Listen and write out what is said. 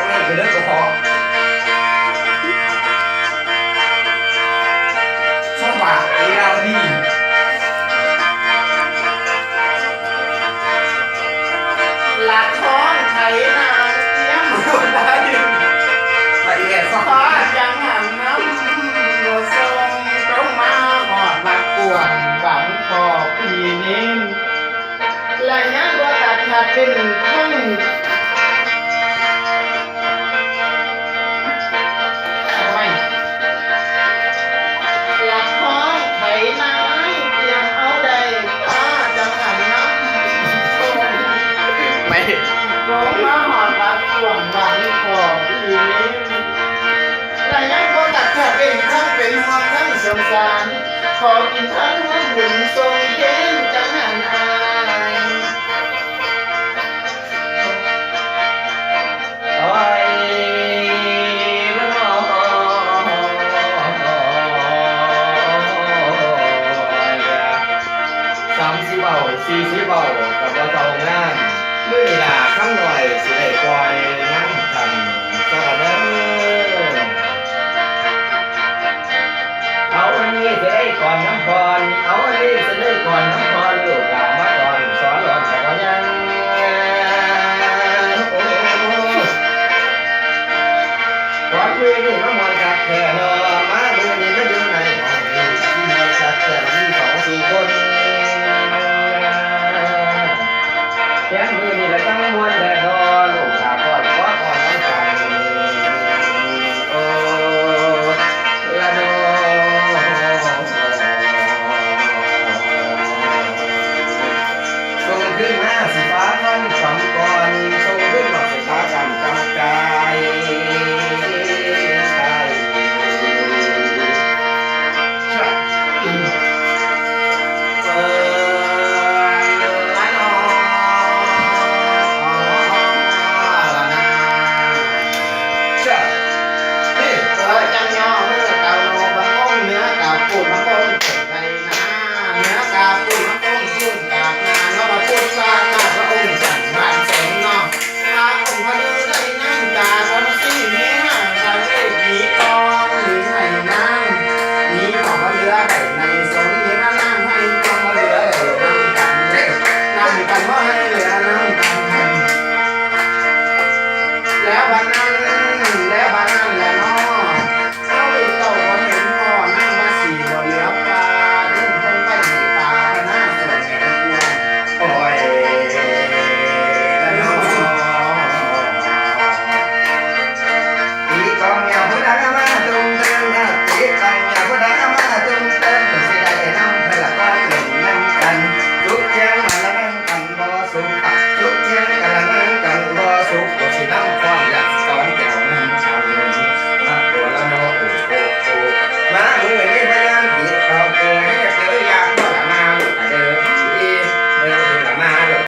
เลิกเลิกก็พอชอบปากเวลาดีหลักท้องไถนาเลี้ยงหัวได้ไปแก่ฟัง ขอจังหันน้ำหัวทรงตรงมาหอดมากวนหวังพอปีนี้และยังบ่ตัดขาดเป็นทั้งทำไมหลักท้องไถนาเตรียมเอาใดขอจังหันน้ำทรง ไม่ ลงมาหอดรักส่วนหวังของอีนี้และยังพอตัดขาดเป็นทั้งเป็นห่วงทั้งสงสารขอกินทั้งหัวบุญทรงเกณฑ์